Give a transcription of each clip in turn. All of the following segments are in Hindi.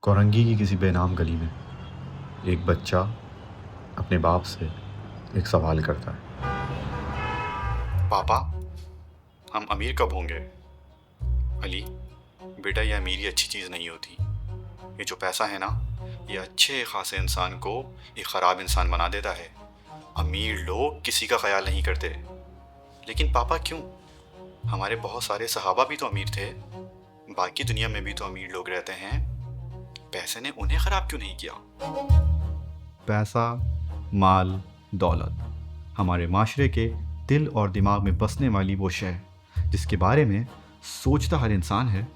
कोरंगी की किसी बेनाम गली में एक बच्चा अपने बाप से एक सवाल करता है। पापा, हम अमीर कब होंगे? अली, बेटा ये अमीरी अच्छी चीज़ नहीं होती। ये जो पैसा है ना, ये अच्छे खासे इंसान को एक ख़राब इंसान बना देता है। अमीर लोग किसी का ख्याल नहीं करते। लेकिन पापा क्यों? हमारे बहुत सारे सहाबा भी तो अमीर थे। बाकी दुनिया में भी तो अमीर लोग रहते हैं। पैसे ने उन्हें ख़राब क्यों नहीं किया? पैसा, माल, दौलत हमारे माशरे के दिल और दिमाग में बसने वाली वो शय जिसके बारे में सोचता हर इंसान है।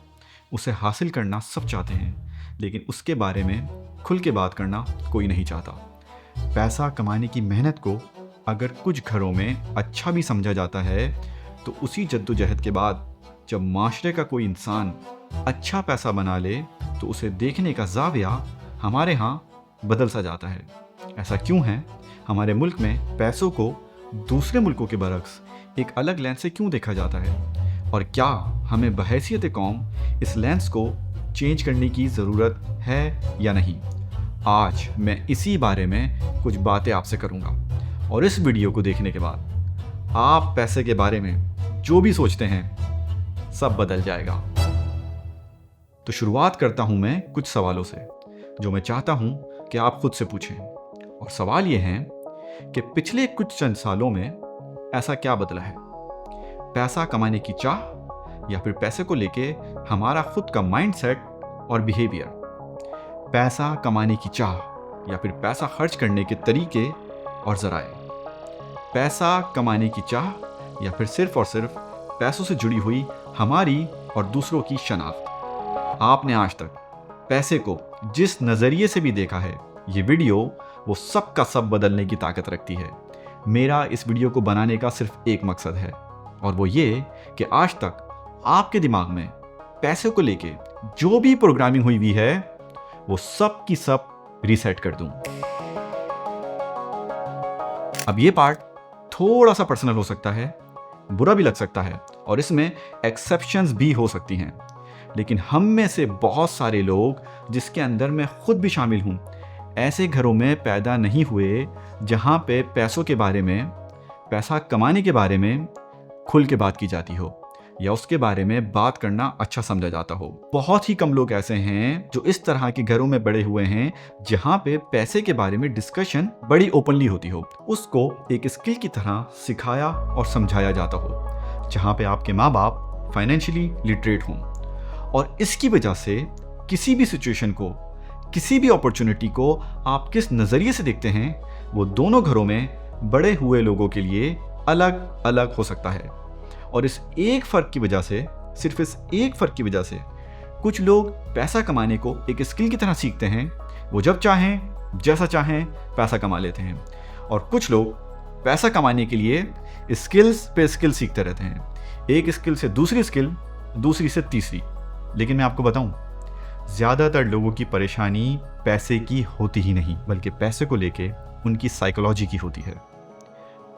उसे हासिल करना सब चाहते हैं, लेकिन उसके बारे में खुल के बात करना कोई नहीं चाहता। पैसा कमाने की मेहनत को अगर कुछ घरों में अच्छा भी समझा जाता है, तो उसी जद्दोजहद के बाद जब माशरे का कोई इंसान अच्छा पैसा बना ले, तो उसे देखने का ज़ाविया हमारे यहाँ बदल सा जाता है। ऐसा क्यों है? हमारे मुल्क में पैसों को दूसरे मुल्कों के बरक्स एक अलग लेंस से क्यों देखा जाता है? और क्या हमें बहैसियत कौम इस लेंस को चेंज करने की ज़रूरत है या नहीं? आज मैं इसी बारे में कुछ बातें आपसे करूँगा, और इस वीडियो को देखने के बाद आप पैसे के बारे में जो भी सोचते हैं सब बदल जाएगा। तो शुरुआत करता हूं मैं कुछ सवालों से जो मैं चाहता हूं कि आप खुद से पूछें। और सवाल ये हैं कि पिछले कुछ चंद सालों में ऐसा क्या बदला है? पैसा कमाने की चाह, या फिर पैसे को लेके हमारा खुद का माइंडसेट और बिहेवियर? पैसा कमाने की चाह, या फिर पैसा खर्च करने के तरीके और ज़राए? पैसा कमाने की चाह, या फिर सिर्फ और सिर्फ पैसों से जुड़ी हुई हमारी और दूसरों की शनाख्त? आपने आज तक पैसे को जिस नज़रिए से भी देखा है, ये वीडियो वो सब का सब बदलने की ताकत रखती है। मेरा इस वीडियो को बनाने का सिर्फ एक मकसद है, और वो ये कि आज तक आपके दिमाग में पैसे को लेके जो भी प्रोग्रामिंग हुई है, वो सब की सब रीसेट कर दूं। अब ये पार्ट थोड़ा सा पर्सनल हो सकता है, बुरा भी लग सकता है, और इसमें एक्सेप्शंस भी हो सकती हैं। लेकिन हम में से बहुत सारे लोग, जिसके अंदर मैं खुद भी शामिल हूँ, ऐसे घरों में पैदा नहीं हुए जहाँ पे पैसों के बारे में, पैसा कमाने के बारे में खुल के बात की जाती हो, या उसके बारे में बात करना अच्छा समझा जाता हो। बहुत ही कम लोग ऐसे हैं जो इस तरह के घरों में बड़े हुए हैं जहाँ पे पैसे के बारे में डिस्कशन बड़ी ओपनली होती हो, उसको एक स्किल की तरह सिखाया और समझाया जाता हो, जहाँ पे आपके माँ बाप फाइनेंशियली लिटरेट हों। और इसकी वजह से किसी भी सिचुएशन को, किसी भी अपॉर्चुनिटी को आप किस नज़रिए से देखते हैं, वो दोनों घरों में बड़े हुए लोगों के लिए अलग अलग हो सकता है। और इस एक फ़र्क की वजह से, सिर्फ इस एक फ़र्क की वजह से, कुछ लोग पैसा कमाने को एक स्किल की तरह सीखते हैं। वो जब चाहें, जैसा चाहें पैसा कमा लेते हैं। और कुछ लोग पैसा कमाने के लिए स्किल्स पे स्किल सीखते रहते हैं, एक स्किल से दूसरी स्किल, दूसरी से तीसरी। लेकिन मैं आपको बताऊं, ज़्यादातर लोगों की परेशानी पैसे की होती ही नहीं, बल्कि पैसे को लेके उनकी साइकोलॉजी की होती है।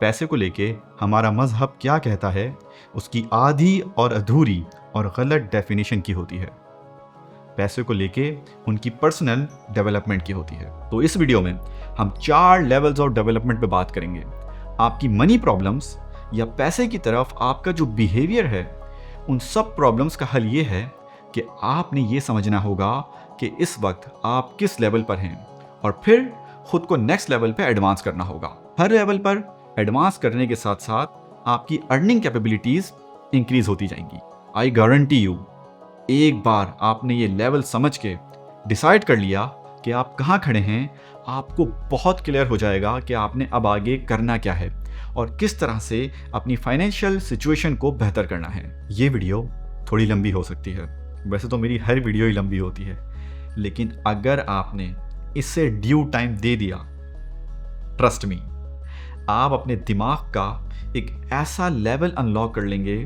पैसे को लेके हमारा मज़हब क्या कहता है, उसकी आधी और अधूरी और गलत डेफिनेशन की होती है। पैसे को लेके उनकी पर्सनल डेवलपमेंट की होती है। तो इस वीडियो में हम 4 लेवल्स ऑफ डेवलपमेंट पे बात करेंगे। आपकी मनी प्रॉब्लम्स या पैसे की तरफ आपका जो बिहेवियर है, उन सब प्रॉब्लम्स का हल ये है कि आपने ये समझना होगा कि इस वक्त आप किस लेवल पर हैं, और फिर खुद को नेक्स्ट लेवल पे एडवांस करना होगा। हर लेवल पर एडवांस करने के साथ साथ आपकी अर्निंग कैपेबिलिटीज इंक्रीज होती जाएंगी। आई गारंटी यू, एक बार आपने ये लेवल समझ के डिसाइड कर लिया कि आप कहाँ खड़े हैं, आपको बहुत क्लियर हो जाएगा कि आपने अब आगे करना क्या है और किस तरह से अपनी फाइनेंशियल सिचुएशन को बेहतर करना है। ये वीडियो थोड़ी लंबी हो सकती है, वैसे तो मेरी हर वीडियो ही लंबी होती है, लेकिन अगर आपने इससे ड्यू टाइम दे दिया, ट्रस्ट मी, आप अपने दिमाग का एक ऐसा लेवल अनलॉक कर लेंगे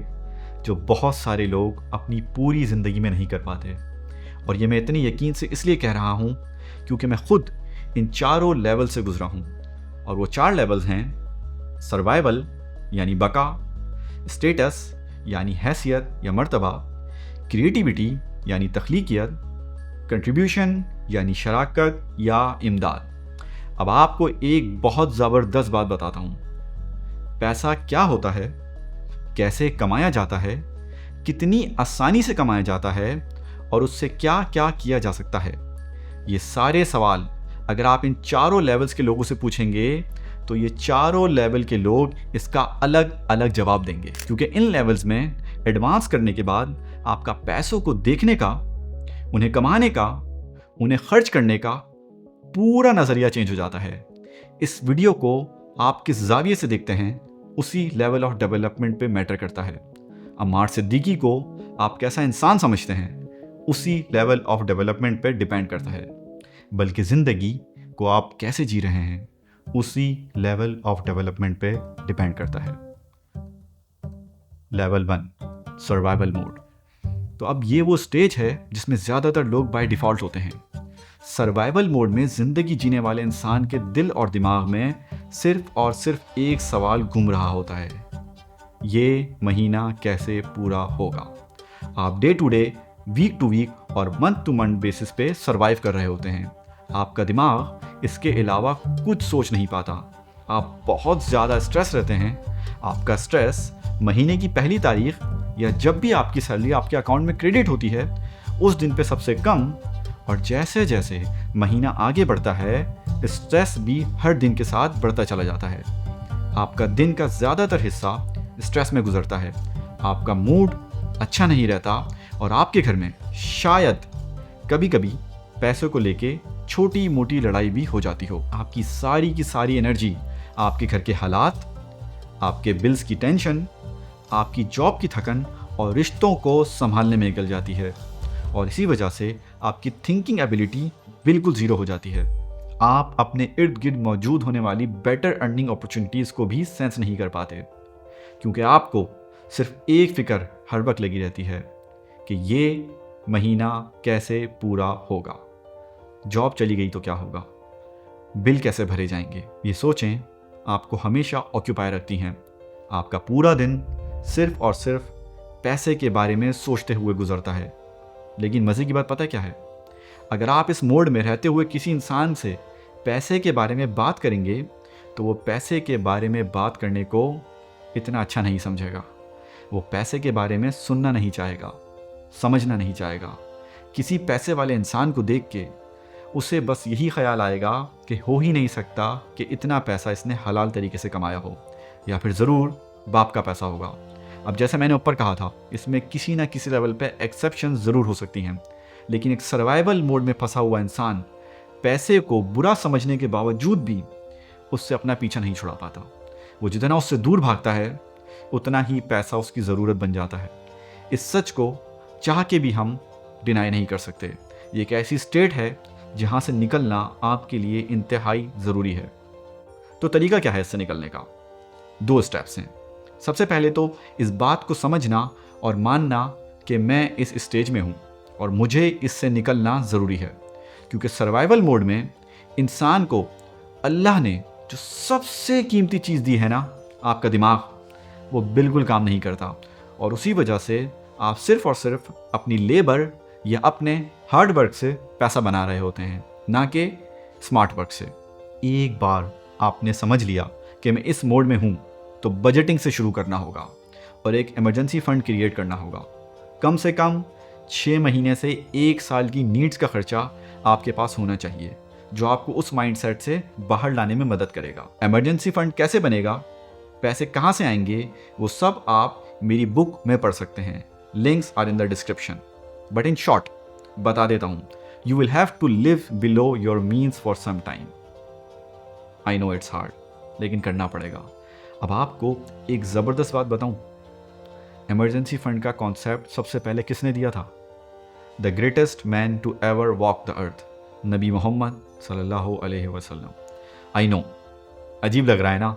जो बहुत सारे लोग अपनी पूरी ज़िंदगी में नहीं कर पाते। और ये मैं इतनी यकीन से इसलिए कह रहा हूँ क्योंकि मैं खुद इन चारों लेवल से गुजरा हूँ। और वो 4 लेवल्स हैं: सर्वाइवल यानी बका, स्टेटस यानी हैसियत या मर्तबा, क्रिएटिविटी यानी तख्लीकियत, कंट्रीब्यूशन यानी शराकत या इमदाद। अब आपको एक बहुत ज़बरदस्त बात बताता हूँ। पैसा क्या होता है, कैसे कमाया जाता है, कितनी आसानी से कमाया जाता है और उससे क्या क्या किया जा सकता है, ये सारे सवाल अगर आप इन चारों लेवल्स के लोगों से पूछेंगे तो ये चारों लेवल के लोग इसका अलग अलग जवाब देंगे। क्योंकि इन लेवल्स में एडवांस करने के बाद आपका पैसों को देखने का, उन्हें कमाने का, उन्हें खर्च करने का पूरा नज़रिया चेंज हो जाता है। इस वीडियो को आप किस जाविये से देखते हैं उसी लेवल ऑफ डेवलपमेंट पे मैटर करता है। अम्मार सिद्दीकी को आप कैसा इंसान समझते हैं उसी लेवल ऑफ डेवलपमेंट पे डिपेंड करता है। बल्कि ज़िंदगी को आप कैसे जी रहे हैं उसी लेवल ऑफ डेवलपमेंट पे डिपेंड करता है। Level 1 survival mode. तो अब ये वो स्टेज है जिसमें ज़्यादातर लोग बाय डिफ़ॉल्ट होते हैं। सर्वाइवल मोड में ज़िंदगी जीने वाले इंसान के दिल और दिमाग में सिर्फ और सिर्फ एक सवाल घूम रहा होता है, ये महीना कैसे पूरा होगा। आप day to day, week to week और मंथ टू मंथ बेसिस पे सर्वाइव कर रहे होते हैं। आपका दिमाग इसके अलावा कुछ सोच नहीं पाता। आप बहुत ज़्यादा स्ट्रेस रहते हैं। आपका स्ट्रेस महीने की पहली तारीख या जब भी आपकी सैलरी आपके अकाउंट में क्रेडिट होती है उस दिन पे सबसे कम, और जैसे जैसे महीना आगे बढ़ता है स्ट्रेस भी हर दिन के साथ बढ़ता चला जाता है। आपका दिन का ज़्यादातर हिस्सा स्ट्रेस में गुजरता है। आपका मूड अच्छा नहीं रहता और आपके घर में शायद कभी कभी पैसों को लेके छोटी मोटी लड़ाई भी हो जाती हो। आपकी सारी की सारी एनर्जी आपके घर के हालात, आपके बिल्स की टेंशन, आपकी जॉब की थकन और रिश्तों को संभालने में निकल जाती है, और इसी वजह से आपकी थिंकिंग एबिलिटी बिल्कुल ज़ीरो हो जाती है। आप अपने इर्द गिर्द मौजूद होने वाली बेटर अर्निंग अपॉर्चुनिटीज़ को भी सेंस नहीं कर पाते, क्योंकि आपको सिर्फ एक फ़िक्र हर वक्त लगी रहती है कि ये महीना कैसे पूरा होगा। जॉब चली गई तो क्या होगा, बिल कैसे भरे जाएंगे, ये सोचें आपको हमेशा ऑक्यूपाई रखती हैं। आपका पूरा दिन सिर्फ और सिर्फ पैसे के बारे में सोचते हुए गुजरता है। लेकिन मज़े की बात पता है क्या है? अगर आप इस मोड में रहते हुए किसी इंसान से पैसे के बारे में बात करेंगे तो वो पैसे के बारे में बात करने को इतना अच्छा नहीं समझेगा। वो पैसे के बारे में सुनना नहीं चाहेगा, समझना नहीं चाहेगा। किसी पैसे वाले इंसान को देख के उसे बस यही ख्याल आएगा कि हो ही नहीं सकता कि इतना पैसा इसने हलाल तरीके से कमाया हो, या फिर ज़रूर बाप का पैसा होगा। अब जैसे मैंने ऊपर कहा था, इसमें किसी ना किसी लेवल पे एक्सेप्शन ज़रूर हो सकती हैं, लेकिन एक सर्वाइवल मोड में फंसा हुआ इंसान पैसे को बुरा समझने के बावजूद भी उससे अपना पीछा नहीं छुड़ा पाता। वो जितना उससे दूर भागता है उतना ही पैसा उसकी ज़रूरत बन जाता है। इस सच को चाह के भी हम डिनाई नहीं कर सकते। ये एक ऐसी स्टेट है जहाँ से निकलना आपके लिए इंतहाई ज़रूरी है। तो तरीका क्या है इससे निकलने का? 2 स्टेप्स हैं। सबसे पहले तो इस बात को समझना और मानना कि मैं इस स्टेज में हूँ और मुझे इससे निकलना ज़रूरी है, क्योंकि सर्वाइवल मोड में इंसान को अल्लाह ने जो सबसे कीमती चीज़ दी है ना, आपका दिमाग, वो बिल्कुल काम नहीं करता, और उसी वजह से आप सिर्फ और सिर्फ अपनी लेबर या अपने हार्ड वर्क से पैसा बना रहे होते हैं, ना कि स्मार्ट वर्क से। एक बार आपने समझ लिया कि मैं इस मोड में हूँ तो बजटिंग से शुरू करना होगा और एक इमरजेंसी फ़ंड क्रिएट करना होगा। कम से कम 6 महीने से 1 साल की नीड्स का खर्चा आपके पास होना चाहिए, जो आपको उस माइंडसेट से बाहर लाने में मदद करेगा। इमरजेंसी फ़ंड कैसे बनेगा, पैसे कहाँ से आएंगे, वो सब आप मेरी बुक में पढ़ सकते हैं। Links are in the description. But in short बता देता हूँ, you will have to live below your means for some time. I know it's hard, लेकिन करना पड़ेगा। अब आपको एक ज़बरदस्त बात बताऊँ, इमरजेंसी फ़ंड का कॉन्सेप्ट सबसे पहले किसने दिया था? The greatest man to ever walk the earth, नबी मोहम्मद सल्लल्लाहु अलैहि वसल्लम। आई नो अजीब लग रहा है ना,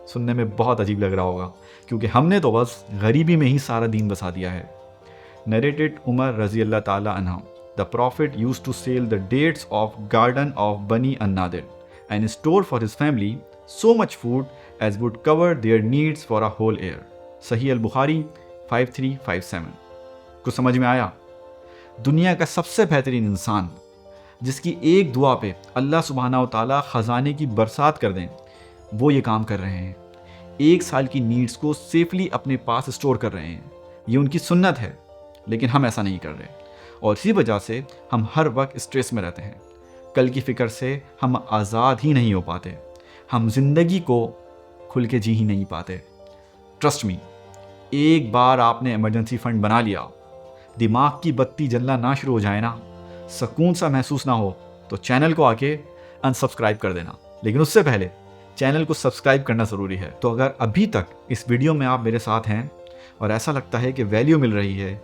सुनने में बहुत अजीब लग रहा होगा, क्योंकि हमने तो बस गरीबी में ही सारा दीन बसा दिया है। नरेटेड उमर रज़ी अल्लाह ताला अन्हा, the profit used to sell the dates of garden of Bani an Nadir and store for his family so much food as would cover their needs for a whole year. सही अल बुखारी 5357। कुछ समझ में आया? दुनिया का सबसे बेहतरीन इंसान, जिसकी एक दुआ पे अल्लाह सुब्हानहू व तआला ख़जाने की बरसात कर दें, वो ये काम कर रहे हैं। 1 साल की नीड्स को सेफली अपने पास स्टोर कर रहे हैं। ये उनकी सुन्नत है, लेकिन हम ऐसा नहीं कर रहे और इसी वजह से हम हर वक्त स्ट्रेस में रहते हैं। कल की फ़िक्र से हम आज़ाद ही नहीं हो पाते, हम ज़िंदगी को खुल के जी ही नहीं पाते। ट्रस्ट मी, एक बार आपने इमरजेंसी फ़ंड बना लिया, दिमाग की बत्ती जलना ना शुरू हो जाए ना, सुकून सा महसूस ना हो, तो चैनल को आके अनसब्सक्राइब कर देना। लेकिन उससे पहले चैनल को सब्सक्राइब करना ज़रूरी है। तो अगर अभी तक इस वीडियो में आप मेरे साथ हैं और ऐसा लगता है कि वैल्यू मिल रही है,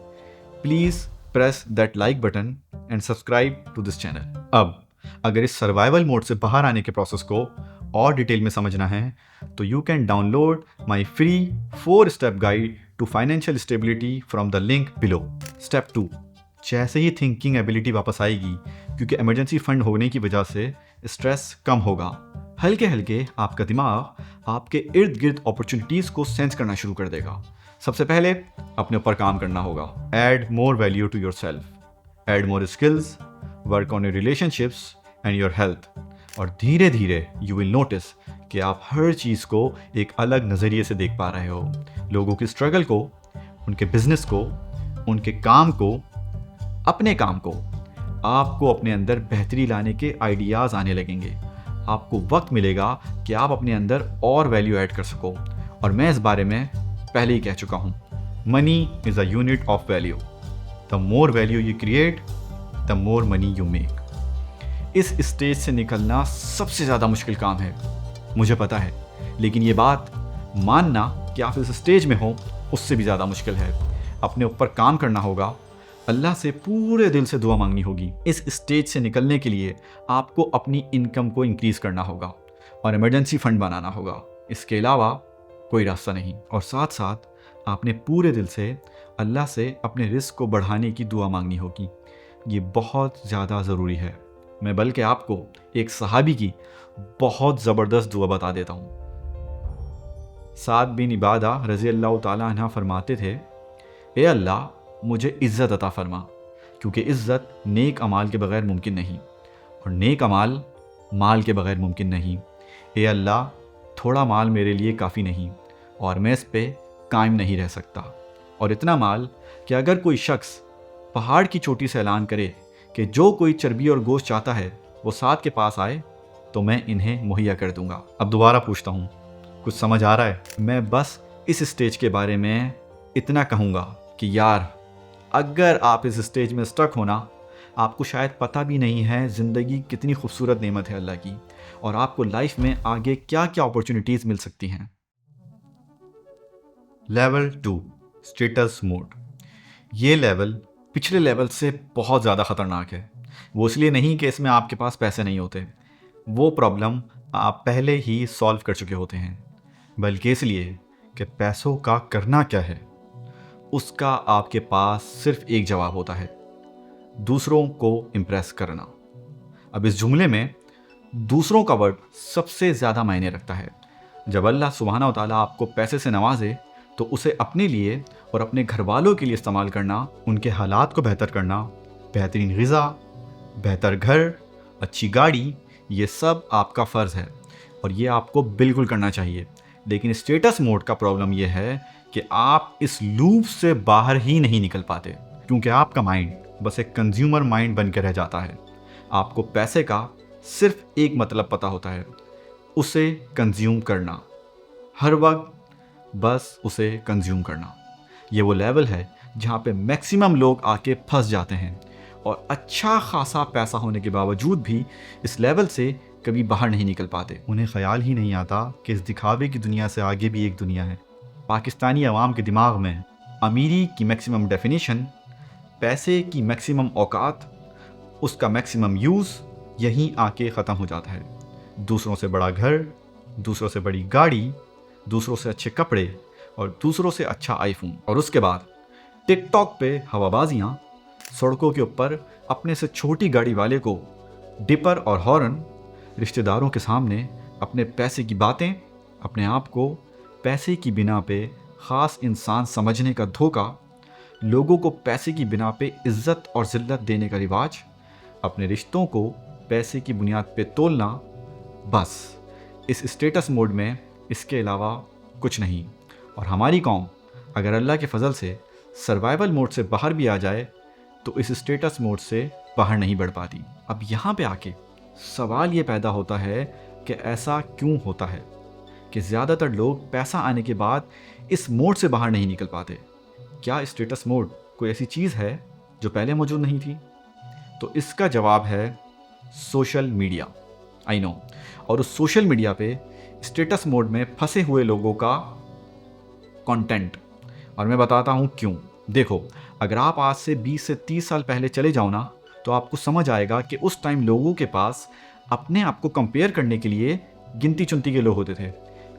please press that like button and subscribe to this channel. अब अगर इस सर्वाइवल मोड से बाहर आने के प्रोसेस को और डिटेल में समझना है तो you can download my free 4 step guide to financial stability from the link below. Step 2, जैसे ही थिंकिंग एबिलिटी वापस आएगी, क्योंकि इमरजेंसी फंड होने की वजह से स्ट्रेस कम होगा, हल्के हल्के आपका दिमाग आपके इर्द गिर्द अपॉर्चुनिटीज़ को सेंस करना शुरू कर देगा। सबसे पहले अपने ऊपर काम करना होगा। Add more value to yourself, add more skills, work on your relationships and your health. और धीरे धीरे यू विल नोटिस कि आप हर चीज़ को एक अलग नज़रिए से देख पा रहे हो। लोगों की स्ट्रगल को, उनके बिजनेस को, उनके काम को, अपने काम को। आपको अपने अंदर बेहतरी लाने के आइडियाज़ आने लगेंगे। आपको वक्त मिलेगा कि आप अपने अंदर और वैल्यू ऐड कर सको। और मैं इस बारे में पहले ही कह चुका हूँ, money is a unit of value. The more value you create, the more money you make. इस स्टेज से निकलना सबसे ज़्यादा मुश्किल काम है, मुझे पता है, लेकिन ये बात मानना कि आप इस स्टेज में हो उससे भी ज़्यादा मुश्किल है। अपने ऊपर काम करना होगा, अल्लाह से पूरे दिल से दुआ मांगनी होगी। इस स्टेज से निकलने के लिए आपको अपनी इनकम को इंक्रीज़ करना होगा और इमरजेंसी फ़ंड बनाना होगा। इसके अलावा कोई रास्ता नहीं। और साथ साथ आपने पूरे दिल से अल्लाह से अपने रिस्क को बढ़ाने की दुआ मांगनी होगी। ये बहुत ज़्यादा ज़रूरी है। मैं बल्कि आपको एक सहाबी की बहुत ज़बरदस्त दुआ बता देता हूँ। साद बिन इबादा रज़ी अल्लाह ताला अन्हा फरमाते थे, ए अल्लाह मुझे इज़्ज़त अता फरमा, क्योंकि इज़्ज़त नेक अमाल के बग़ैर मुमकिन नहीं और नेक अमाल माल के बग़ैर मुमकिन नहीं। ए अल्लाह थोड़ा माल मेरे लिए काफ़ी नहीं और मैं इस पे कायम नहीं रह सकता, और इतना माल कि अगर कोई शख्स पहाड़ की चोटी से ऐलान करे कि जो कोई चर्बी और गोश्त चाहता है वो साद के पास आए तो मैं इन्हें मुहैया कर दूंगा। अब दोबारा पूछता हूँ, कुछ समझ आ रहा है? मैं बस इस स्टेज के बारे में इतना कहूँगा कि यार, अगर आप इस स्टेज में स्टक होना, आपको शायद पता भी नहीं है ज़िंदगी कितनी खूबसूरत नेमत है अल्लाह की, और आपको लाइफ में आगे क्या क्या अपॉर्चुनिटीज़ मिल सकती हैं। Level 2, status mode. ये लेवल पिछले लेवल से बहुत ज़्यादा ख़तरनाक है। वो इसलिए नहीं कि इसमें आपके पास पैसे नहीं होते, वो प्रॉब्लम आप पहले ही सॉल्व कर चुके होते हैं, बल्कि इसलिए कि पैसों का करना क्या है उसका आपके पास सिर्फ एक जवाब होता है, दूसरों को इम्प्रेस करना। अब इस जुमले में दूसरों का वर्ड सबसे ज़्यादा मायने रखता है। जब अल्लाह सुब्हानहू व तआला आपको पैसे से नवाजे तो उसे अपने लिए और अपने घर वालों के लिए इस्तेमाल करना, उनके हालात को बेहतर करना, बेहतरीन ग़िज़ा, बेहतर घर, अच्छी गाड़ी, ये सब आपका फ़र्ज़ है और ये आपको बिल्कुल करना चाहिए। लेकिन स्टेटस मोड का प्रॉब्लम ये है कि आप इस लूप से बाहर ही नहीं निकल पाते, क्योंकि आपका माइंड बस एक कंज्यूमर माइंड बन के रह जाता है। आपको पैसे का सिर्फ एक मतलब पता होता है, उसे कंज्यूम करना, हर वक्त बस उसे कंज्यूम करना। ये वो लेवल है जहाँ पे मैक्सिमम लोग आके फंस जाते हैं और अच्छा खासा पैसा होने के बावजूद भी इस लेवल से कभी बाहर नहीं निकल पाते। उन्हें ख्याल ही नहीं आता कि इस दिखावे की दुनिया से आगे भी एक दुनिया है। पाकिस्तानी अवाम के दिमाग में अमीरी की मैक्सिमम डेफिनेशन, पैसे की मैक्सिमम औकात, उसका मैक्सिमम यूज़ यहीं आके ख़त्म हो जाता है। दूसरों से बड़ा घर, दूसरों से बड़ी गाड़ी, दूसरों से अच्छे कपड़े और दूसरों से अच्छा आईफोन, और उसके बाद टिकटॉक पे हवाबाजियाँ, सड़कों के ऊपर अपने से छोटी गाड़ी वाले को डिपर और हॉर्न, रिश्तेदारों के सामने अपने पैसे की बातें, अपने आप को पैसे की बिना पे ख़ास इंसान समझने का धोखा, लोगों को पैसे की बिना पे इज्जत और जिल्लत देने का रिवाज, अपने रिश्तों को पैसे की बुनियाद पे तोलना, बस इस स्टेटस मोड में इसके अलावा कुछ नहीं। और हमारी कौम अगर अल्लाह के फजल से सर्वाइवल मोड से बाहर भी आ जाए तो इस स्टेटस मोड से बाहर नहीं बढ़ पाती। अब यहाँ पे आके सवाल ये पैदा होता है कि ऐसा क्यों होता है कि ज़्यादातर लोग पैसा आने के बाद इस मोड से बाहर नहीं निकल पाते। क्या स्टेटस मोड कोई ऐसी चीज़ है जो पहले मौजूद नहीं थी? तो इसका जवाब है सोशल मीडिया। I know. और उस सोशल मीडिया पे स्टेटस मोड में फंसे हुए लोगों का कंटेंट, और मैं बताता हूँ क्यों। देखो, अगर आप आज से 20 से 30 साल पहले चले जाओ ना, तो आपको समझ आएगा कि उस टाइम लोगों के पास अपने आप को कंपेयर करने के लिए गिनती चुनती के लोग होते थे।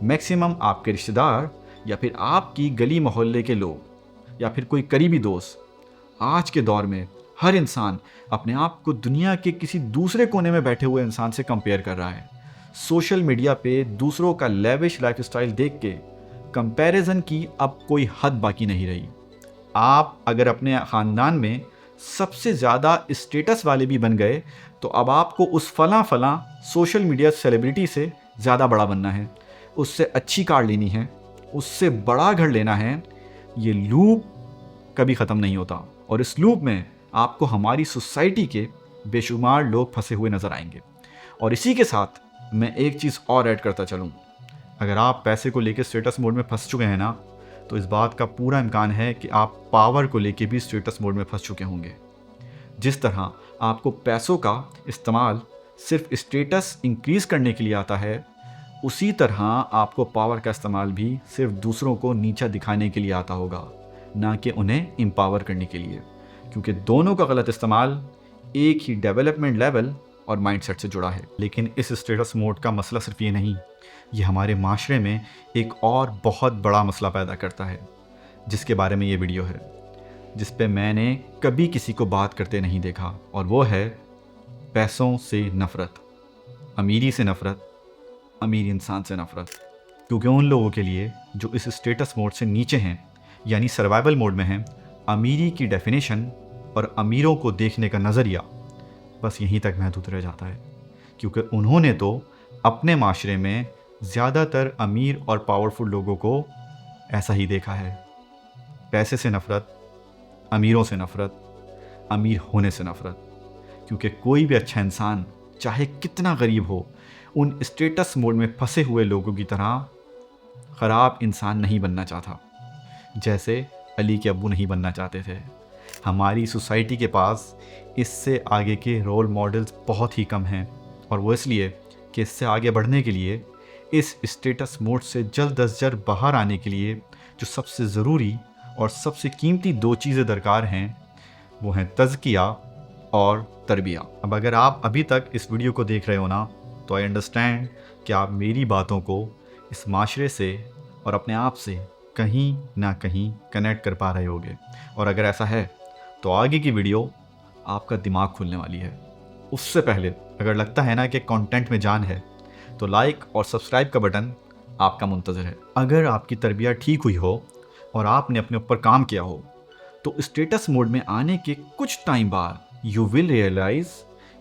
मैक्सिमम आपके रिश्तेदार या फिर आपकी गली मोहल्ले के लोग या फिर कोई करीबी दोस्त। आज के दौर में हर इंसान अपने आप को दुनिया के किसी दूसरे कोने में बैठे हुए इंसान से कंपेयर कर रहा है। सोशल मीडिया पे दूसरों का लेविश लाइफस्टाइल देख के कंपैरिजन की अब कोई हद बाकी नहीं रही। आप अगर अपने ख़ानदान में सबसे ज़्यादा स्टेटस वाले भी बन गए तो अब आपको उस फला सोशल मीडिया सेलिब्रिटी से ज़्यादा बड़ा बनना है, उससे अच्छी कार लेनी है, उससे बड़ा घर लेना है। ये लूप कभी ख़त्म नहीं होता और इस लूप में आपको हमारी सोसाइटी के बेशुमार लोग फंसे हुए नज़र आएंगे। और इसी के साथ मैं एक चीज़ और ऐड करता चलूँ, अगर आप पैसे को लेकर स्टेटस मोड में फंस चुके हैं ना, तो इस बात का पूरा इम्कान है कि आप पावर को लेके भी स्टेटस मोड में फंस चुके होंगे। जिस तरह आपको पैसों का इस्तेमाल सिर्फ स्टेटस इंक्रीज़ करने के लिए आता है, उसी तरह आपको पावर का इस्तेमाल भी सिर्फ दूसरों को नीचा दिखाने के लिए आता होगा, ना कि उन्हें एम्पावर करने के लिए, क्योंकि दोनों का गलत इस्तेमाल एक ही डेवलपमेंट लेवल और माइंडसेट से जुड़ा है। लेकिन इस स्टेटस मोड का मसला सिर्फ ये नहीं, ये हमारे माशरे में एक और बहुत बड़ा मसला पैदा करता है, जिसके बारे में ये वीडियो है, जिस पे मैंने कभी किसी को बात करते नहीं देखा, और वो है पैसों से नफ़रत, अमीरी से नफ़रत, अमीर इंसान से नफ़रत। क्योंकि उन लोगों के लिए जो इस स्टेटस मोड से नीचे हैं, यानी सर्वाइवल मोड में हैं, अमीरी की डेफिनेशन और अमीरों को देखने का नज़रिया बस यहीं तक महदूद रह जाता है, क्योंकि उन्होंने तो अपने माशरे में ज़्यादातर अमीर और पावरफुल लोगों को ऐसा ही देखा है। पैसे से नफ़रत, अमीरों से नफ़रत, अमीर होने से नफ़रत। क्योंकि कोई भी अच्छा इंसान चाहे कितना गरीब हो, उन स्टेटस मोड में फंसे हुए लोगों की तरह ख़राब इंसान नहीं बनना चाहता, जैसे अली के अब्बू नहीं बनना चाहते थे। हमारी सोसाइटी के पास इससे आगे के रोल मॉडल्स बहुत ही कम हैं, और वो इसलिए कि इससे आगे बढ़ने के लिए, इस स्टेटस मोड से जल्द अज जल्द बाहर आने के लिए जो सबसे ज़रूरी और सबसे कीमती 2 चीज़ें दरकार हैं, वो हैं तज़किया और तरबिया। अब अगर आप अभी तक इस वीडियो को देख रहे हो ना, तो आई अंडरस्टैंड कि आप मेरी बातों को इस माशरे से और अपने आप से कहीं ना कहीं कनेक्ट कर पा रहे होगे। और अगर ऐसा है तो आगे की वीडियो आपका दिमाग खुलने वाली है। उससे पहले अगर लगता है ना कि कंटेंट में जान है, तो लाइक और सब्सक्राइब का बटन आपका मुंतज़र है। अगर आपकी तरबियत ठीक हुई हो और आपने अपने ऊपर काम किया हो, तो स्टेटस मोड में आने के कुछ टाइम बाद यू विल रियलाइज़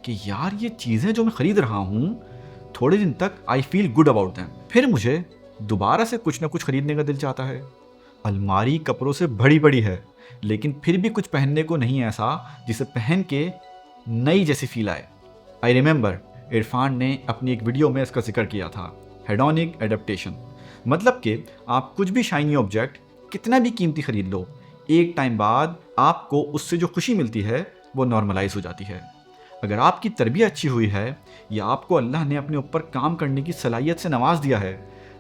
कि यार ये चीज़ें जो मैं ख़रीद रहा हूँ, थोड़े दिन तक I feel good about them, फिर मुझे दोबारा से कुछ ना कुछ ख़रीदने का दिल चाहता है। अलमारी कपड़ों से भरी पड़ी है, लेकिन फिर भी कुछ पहनने को नहीं ऐसा जिसे पहन के नई जैसी फील आए। आई रिमेंबर इरफान ने अपनी एक वीडियो में इसका जिक्र किया था, हेडोनिक एडेप्टेशन। मतलब कि आप कुछ भी शाइनी ऑब्जेक्ट कितना भी कीमती ख़रीद लो, एक टाइम बाद आपको उससे जो खुशी मिलती है वो नॉर्मलाइज हो जाती है। अगर आपकी तरबियत अच्छी हुई है या आपको अल्लाह ने अपने ऊपर काम करने की सलाहियत से नवाज दिया है,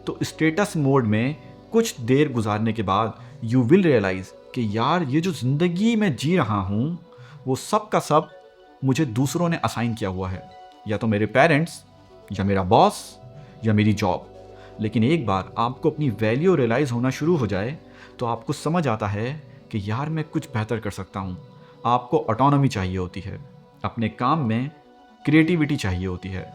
तो स्टेटस मोड में कुछ देर गुजारने के बाद यू विल रियलाइज़ कि यार ये जो ज़िंदगी मैं जी रहा हूँ, वो सब का सब मुझे दूसरों ने असाइन किया हुआ है, या तो मेरे पेरेंट्स, या मेरा बॉस, या मेरी जॉब। लेकिन एक बार आपको अपनी वैल्यू रियलाइज़ होना शुरू हो जाए, तो आपको समझ आता है कि यार मैं कुछ बेहतर कर सकता हूँ। आपको ऑटोनॉमी चाहिए होती है, अपने काम में क्रिएटिविटी चाहिए होती है,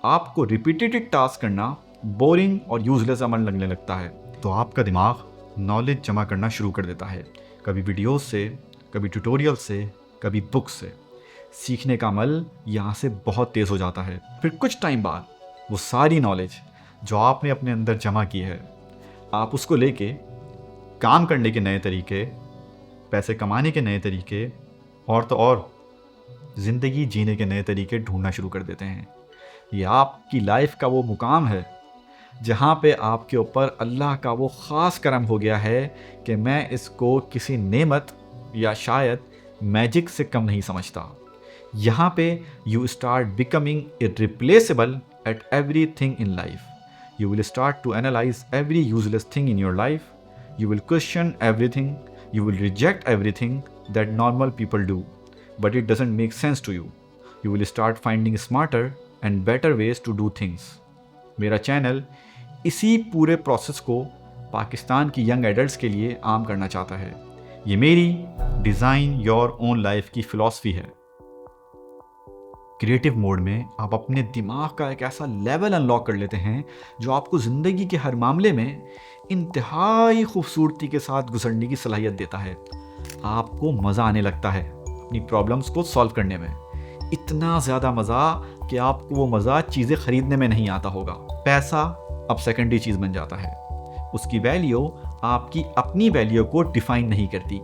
आपको रिपीटेटिव टास्क करना बोरिंग और यूजलेस अमल लगने लगता है, तो आपका दिमाग नॉलेज जमा करना शुरू कर देता है, कभी वीडियोस से, कभी ट्यूटोरियल से, कभी बुक से। सीखने का अमल यहाँ से बहुत तेज़ हो जाता है। फिर कुछ टाइम बाद वो सारी नॉलेज जो आपने अपने अंदर जमा की है, आप उसको लेके काम करने के नए तरीके, पैसे कमाने के नए तरीके और तो और ज़िंदगी जीने के नए तरीके ढूंढना शुरू कर देते हैं। ये आपकी लाइफ का वो मुकाम है जहाँ पे आपके ऊपर अल्लाह का वो ख़ास करम हो गया है कि मैं इसको किसी नेमत या शायद मैजिक से कम नहीं समझता। यहाँ पे you start becoming irreplaceable at everything in life. You will start to analyse every useless thing in your life. You will question everything. You will reject everything that normal people do but it doesn't make sense to you. You will start finding smarter and better ways to do things. मेरा चैनल इसी पूरे प्रोसेस को पाकिस्तान की यंग एडल्ट्स के लिए आम करना चाहता है। ये मेरी डिज़ाइन योर ओन लाइफ की फ़िलॉसफी है। क्रिएटिव मोड में आप अपने दिमाग का एक ऐसा लेवल अनलॉक कर लेते हैं जो आपको ज़िंदगी के हर मामले में इंतहाई खूबसूरती के साथ गुजरने की सलाहियत देता है। आपको मज़ा आने लगता है अपनी प्रॉब्लम्स को सॉल्व करने में। इतना ज़्यादा मज़ा कि आपको वो मज़ा चीज़ें ख़रीदने में नहीं आता होगा। पैसा अब सेकेंडरी चीज़ बन जाता है। उसकी वैल्यू आपकी अपनी वैल्यू को डिफ़ाइन नहीं करती।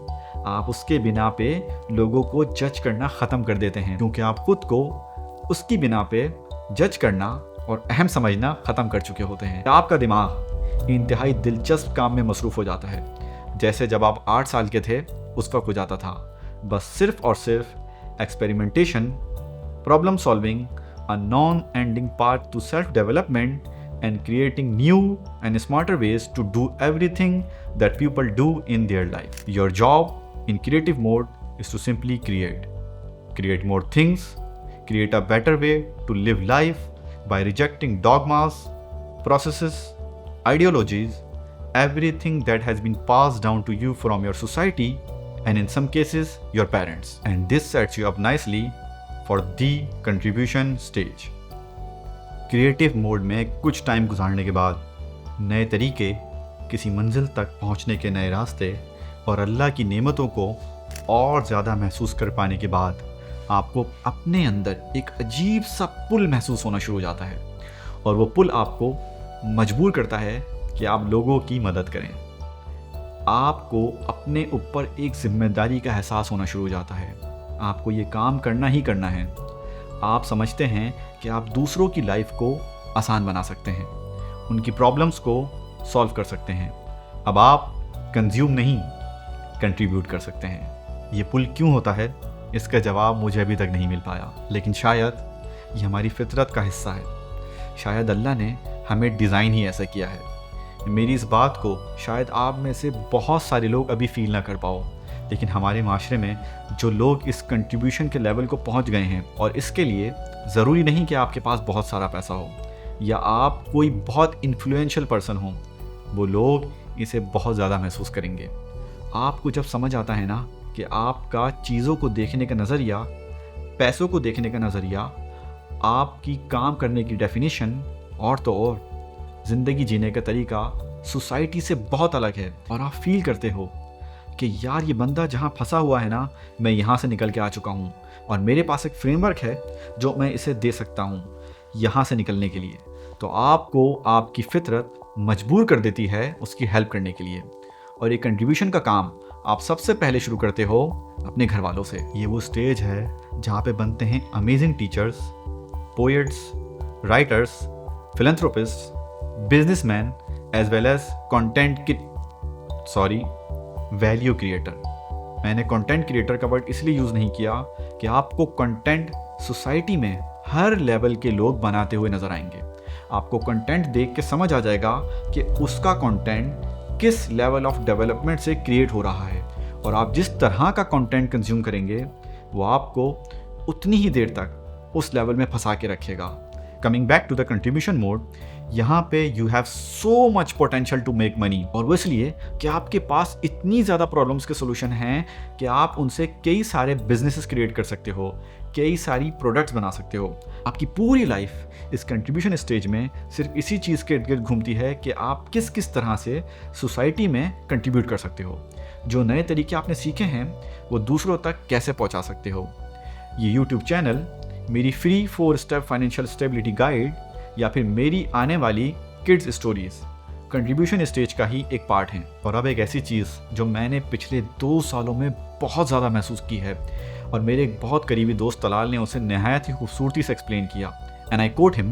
आप उसके बिना पे लोगों को जज करना ख़त्म कर देते हैं, क्योंकि आप खुद को उसकी बिना पे जज करना और अहम समझना ख़त्म कर चुके होते हैं। आपका दिमाग इंतहाई दिलचस्प काम में मसरूफ़ हो जाता है, जैसे जब आप 8 साल के थे उस वक्त हो जाता था। बस सिर्फ़ और सिर्फ experimentation, problem solving, a non ending path to self development and creating new and smarter ways to do everything that people do in their life. Your job in creative mode is to simply create more things, create a better way to live life by rejecting dogmas, processes, ideologies, everything that has been passed down to you from your society and in some cases your parents. And this sets you up nicely for the contribution stage. Creative mode में कुछ टाइम गुजारने के बाद नए तरीके, किसी मंजिल तक पहुंचने के नए रास्ते और अल्लाह की नेमतों को और ज़्यादा महसूस कर पाने के बाद आपको अपने अंदर एक अजीब सा पुल महसूस होना शुरू हो जाता है। और वो पुल आपको मजबूर करता है कि आप लोगों की मदद करें। आपको अपने ऊपर एक जिम्मेदारी का एहसास होना शुरू हो जाता है। आपको ये काम करना ही करना है। आप समझते हैं कि आप दूसरों की लाइफ को आसान बना सकते हैं, उनकी प्रॉब्लम्स को सॉल्व कर सकते हैं। अब आप कंज्यूम नहीं, कंट्रीब्यूट कर सकते हैं। ये पुल क्यों होता है, इसका जवाब मुझे अभी तक नहीं मिल पाया, लेकिन शायद ये हमारी फितरत का हिस्सा है। शायद अल्लाह ने हमें डिज़ाइन ही ऐसा किया है। मेरी इस बात को शायद आप में से बहुत सारे लोग अभी फील ना कर पाओ, लेकिन हमारे माशरे में जो लोग इस कंट्रीब्यूशन के लेवल को पहुंच गए हैं, और इसके लिए ज़रूरी नहीं कि आपके पास बहुत सारा पैसा हो या आप कोई बहुत इन्फ्लुएंशियल पर्सन हो, वो लोग इसे बहुत ज़्यादा महसूस करेंगे। आपको जब समझ आता है ना कि आपका चीज़ों को देखने का नज़रिया, पैसों को देखने का नज़रिया, आपकी काम करने की डेफिनेशन और तो और ज़िंदगी जीने का तरीका सोसाइटी से बहुत अलग है, और आप फील करते हो कि यार ये बंदा जहाँ फंसा हुआ है ना, मैं यहाँ से निकल के आ चुका हूँ और मेरे पास एक फ्रेमवर्क है जो मैं इसे दे सकता हूँ यहाँ से निकलने के लिए, तो आपको आपकी फितरत मजबूर कर देती है उसकी हेल्प करने के लिए। और ये कंट्रीब्यूशन का काम आप सबसे पहले शुरू करते हो अपने घर वालों से। ये वो स्टेज है जहाँ पे बनते हैं amazing teachers, poets, writers, philanthropist, businessman as well as value creator. मैंने कंटेंट क्रिएटर का वर्ड इसलिए यूज़ नहीं किया कि आपको कंटेंट सोसाइटी में हर लेवल के लोग बनाते हुए नज़र आएंगे। आपको कंटेंट देख के समझ आ जाएगा कि उसका कंटेंट किस लेवल ऑफ डेवलपमेंट से क्रिएट हो रहा है, और आप जिस तरह का कंटेंट कंज्यूम करेंगे वो आपको उतनी ही देर तक उस लेवल में फंसा के रखेगा। Coming back to the contribution mode, यहाँ पे you have so much potential to make money, और वो इसलिए कि आपके पास इतनी ज़्यादा प्रॉब्लम्स के सोल्यूशन हैं कि आप उनसे कई सारे बिजनेसेस क्रिएट कर सकते हो, कई सारी प्रोडक्ट्स बना सकते हो। आपकी पूरी लाइफ इस कंट्रीब्यूशन स्टेज में सिर्फ इसी चीज़ के इर्द गिर्द घूमती है कि आप किस किस तरह से सोसाइटी में कंट्रीब्यूट कर सकते हो। जो नए तरीके आपने सीखे हैं वो दूसरों तक कैसे पहुंचा सकते हो। ये यूट्यूब चैनल मेरी free 4 step financial stability guide या फिर मेरी आने वाली किड्स स्टोरीज कंट्रीब्यूशन स्टेज का ही एक पार्ट है। और अब एक ऐसी चीज़ जो मैंने पिछले 2 सालों में बहुत ज़्यादा महसूस की है और मेरे एक बहुत करीबी दोस्त तलाल ने उसे नहायत ही खूबसूरती से एक्सप्लेन किया, एंड आई कोट हिम,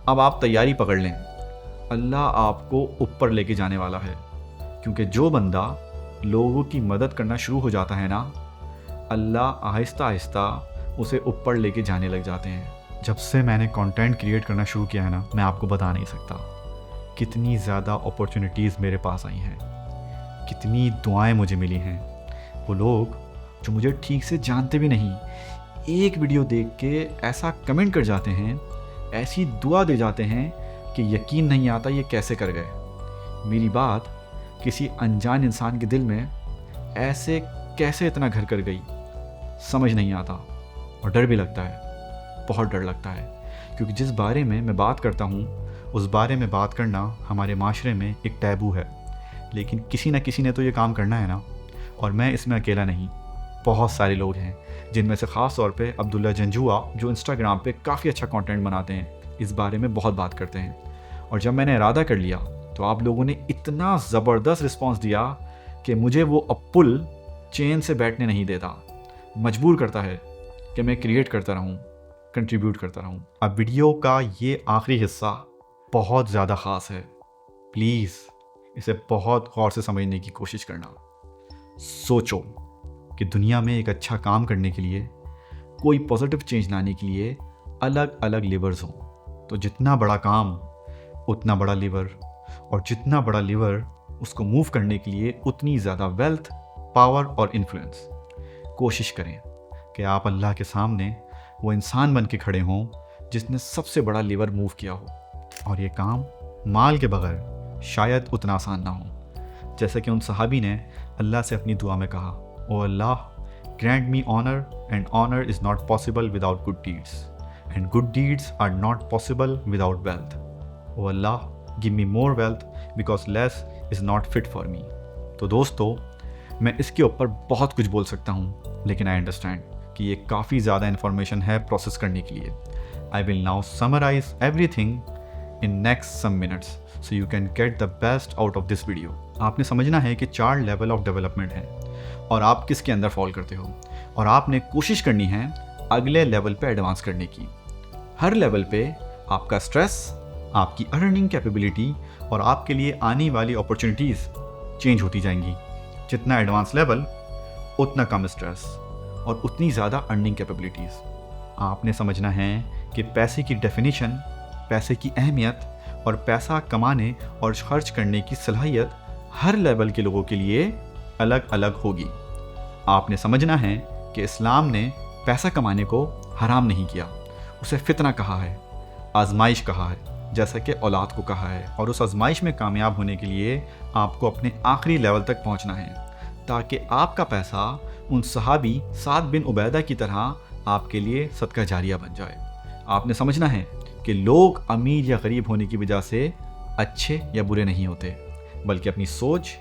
अब आप तैयारी पकड़ लें, अल्लाह आपको ऊपर लेके जाने वाला है। क्योंकि जो बंदा लोगों की मदद करना शुरू हो जाता है ना, अल्लाह आहिस्ता आहिस्ता उसे ऊपर लेके जाने लग जाते हैं। जब से मैंने कंटेंट क्रिएट करना शुरू किया है ना, मैं आपको बता नहीं सकता कितनी ज़्यादा अपॉर्चुनिटीज़ मेरे पास आई हैं, कितनी दुआएं मुझे मिली हैं। वो लोग जो मुझे ठीक से जानते भी नहीं, एक वीडियो देख के ऐसा कमेंट कर जाते हैं, ऐसी दुआ दे जाते हैं कि यकीन नहीं आता ये कैसे कर गए। मेरी बात किसी अनजान इंसान के दिल में ऐसे कैसे इतना घर कर गई, समझ नहीं आता। और डर भी लगता है, बहुत डर लगता है, क्योंकि जिस बारे में मैं बात करता हूँ उस बारे में बात करना हमारे माशरे में एक टैबू है। लेकिन किसी न किसी ने तो ये काम करना है ना, और मैं इसमें अकेला नहीं, बहुत सारे लोग हैं, जिनमें से ख़ास तौर पे अब्दुल्ला जंजुआ, जो इंस्टाग्राम पे काफ़ी अच्छा कंटेंट बनाते हैं, इस बारे में बहुत बात करते हैं। और जब मैंने इरादा कर लिया तो आप लोगों ने इतना ज़बरदस्त रिस्पॉन्स दिया कि मुझे वो अब पुल चेन से बैठने नहीं देता, मजबूर करता है कि मैं क्रिएट करता रहूं, कंट्रीब्यूट करता रहूं। अब वीडियो का ये आखिरी हिस्सा बहुत ज़्यादा ख़ास है, प्लीज़ इसे बहुत गौर से समझने की कोशिश करना। सोचो कि दुनिया में एक अच्छा काम करने के लिए, कोई पॉजिटिव चेंज लाने के लिए अलग अलग लिवर्स हों, तो जितना बड़ा काम उतना बड़ा लिवर, और जितना बड़ा लिवर उसको मूव करने के लिए उतनी ज़्यादा वेल्थ, पावर और इन्फ्लुएंस। कोशिश करें कि आप अल्लाह के सामने वो इंसान बन के खड़े हों जिसने सबसे बड़ा लिवर मूव किया हो, और ये काम माल के बगैर शायद उतना आसान ना हो। जैसे कि उन सहाबी ने अल्लाह से अपनी दुआ में कहा, O Allah, grant me honour, and honour is not possible without good deeds, and good deeds are not possible without wealth. O Allah, give me more wealth because less is not fit for me. तो दोस्तों, मैं इसके ऊपर बहुत कुछ बोल सकता हूँ, लेकिन आई अंडरस्टैंड कि ये काफ़ी ज़्यादा इन्फॉर्मेशन है प्रोसेस करने के लिए। I will now summarise everything in next some minutes so you can get the best out of this video. आपने समझना है कि 4 लेवल ऑफ डेवलपमेंट है और आप किसके अंदर फॉल करते हो, और आपने कोशिश करनी है अगले लेवल पे एडवांस करने की। हर लेवल पे आपका स्ट्रेस, आपकी अर्निंग कैपेबिलिटी और आपके लिए आने वाली अपॉर्चुनिटीज़ चेंज होती जाएंगी। जितना एडवांस लेवल उतना कम स्ट्रेस और उतनी ज़्यादा अर्निंग कैपेबिलिटीज़। आपने समझना है कि पैसे की डेफिनेशन, पैसे की अहमियत और पैसा कमाने और खर्च करने की सलाहियत हर लेवल के लोगों के लिए अलग अलग होगी। आपने समझना है कि इस्लाम ने पैसा कमाने को हराम नहीं किया, उसे फितना कहा है, आजमाइश कहा है, जैसा कि औलाद को कहा है। और उस आजमाइश में कामयाब होने के लिए आपको अपने आखिरी लेवल तक पहुंचना है, ताकि आपका पैसा उन सहाबी साद बिन उबैदा की तरह आपके लिए सदका जारिया बन जाए। आपने समझना है कि लोग अमीर या गरीब होने की वजह से अच्छे या बुरे नहीं होते, बल्कि अपनी सोच,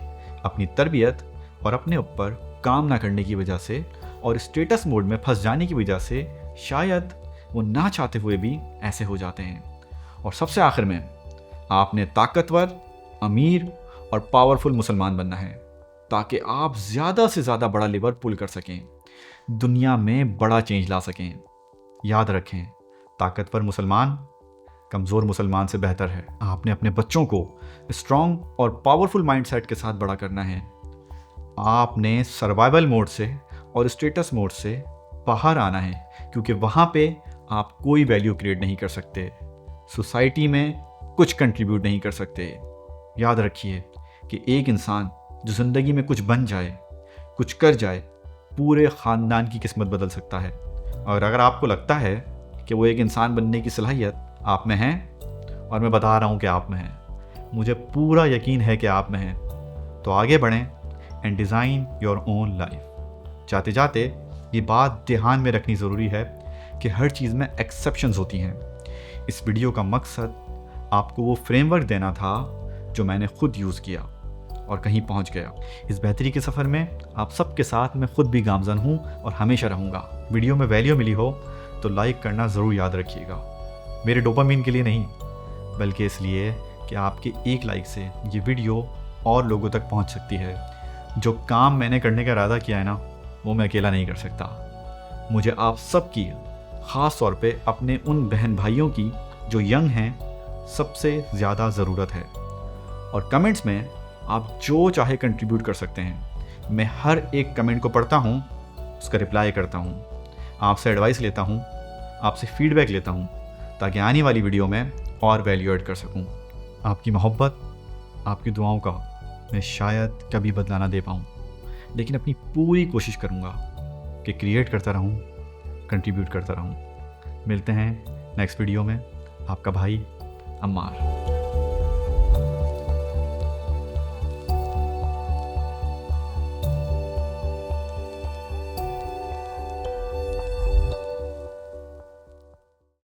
अपनी तरबियत और अपने ऊपर काम ना करने की वजह से और स्टेटस मोड में फंस जाने की वजह से शायद वो ना चाहते हुए भी ऐसे हो जाते हैं। और सबसे आखिर में आपने ताकतवर, अमीर और पावरफुल मुसलमान बनना है, ताकि आप ज़्यादा से ज़्यादा बड़ा लिवर पुल कर सकें, दुनिया में बड़ा चेंज ला सकें। याद रखें, ताकतवर मुसलमान कमज़ोर मुसलमान से बेहतर है। आपने अपने बच्चों को स्ट्रॉन्ग और पावरफुल माइंडसेट के साथ बड़ा करना है। आपने सर्वाइवल मोड से और स्टेटस मोड से बाहर आना है, क्योंकि वहाँ पे आप कोई वैल्यू क्रिएट नहीं कर सकते, सोसाइटी में कुछ कंट्रीब्यूट नहीं कर सकते। याद रखिए कि एक इंसान जो ज़िंदगी में कुछ बन जाए, कुछ कर जाए, पूरे ख़ानदान की किस्मत बदल सकता है। और अगर आपको लगता है कि वो एक इंसान बनने की सलाहियत आप में है, और मैं बता रहा हूँ कि आप में है, मुझे पूरा यकीन है कि आप में है, तो आगे बढ़ें and design your own life. जाते जाते ये बात ध्यान में रखनी ज़रूरी है कि हर चीज़ में एक्सेप्शंस होती हैं। इस वीडियो का मकसद आपको वो फ्रेमवर्क देना था जो मैंने खुद यूज़ किया, और कहीं पहुंच गया। इस बेहतरी के सफ़र में आप सबके साथ मैं खुद भी गामज़न हूँ और हमेशा रहूँगा। वीडियो में वैल्यू मिली हो तो लाइक करना ज़रूर याद रखिएगा। मेरे डोपामिन के लिए नहीं, बल्कि इसलिए कि आपके एक लाइक से ये वीडियो और लोगों तक पहुंच सकती है। जो काम मैंने करने का इरादा किया है ना, वो मैं अकेला नहीं कर सकता। मुझे आप सबकी, ख़ास तौर पे अपने उन बहन भाइयों की जो यंग हैं, सबसे ज़्यादा ज़रूरत है। और कमेंट्स में आप जो चाहे कंट्रीब्यूट कर सकते हैं। मैं हर एक कमेंट को पढ़ता हूँ, उसका रिप्लाई करता हूँ, आपसे एडवाइस लेता हूँ, आपसे फीडबैक लेता हूँ, ताकि आने वाली वीडियो में और वैल्यू ऐड कर सकूँ। आपकी मोहब्बत, आपकी दुआओं का मैं शायद कभी बदला ना दे पाऊँ, लेकिन अपनी पूरी कोशिश करूँगा कि क्रिएट करता रहूँ, कंट्रीब्यूट करता रहूँ। मिलते हैं नेक्स्ट वीडियो में। आपका भाई अम्मार।